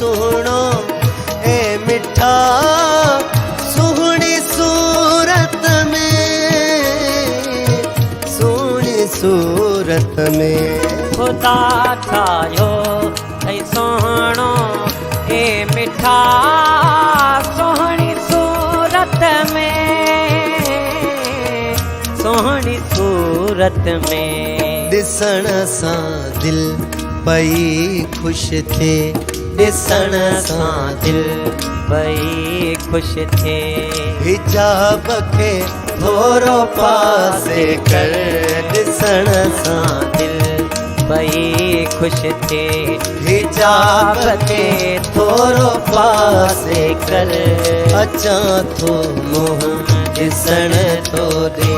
सुहणो ए मिठा सुहणी सूरत में, सुहणी सूरत में। खुदा ठाहियो ऐं सुहिणो ए मिठा सुहिणी सूरत में, सुहिणी सूरत में। ॾिसण सां दिल पई खुश थे, ॾिसण सां दिल पई खुश थे। हिजाब खे थोरो पासे कर, ॾिसण सां दिल पई खुश थे। हिजाब खे थोरो पासे कर, अचां थो मुंहुं ॾिसण तोरे।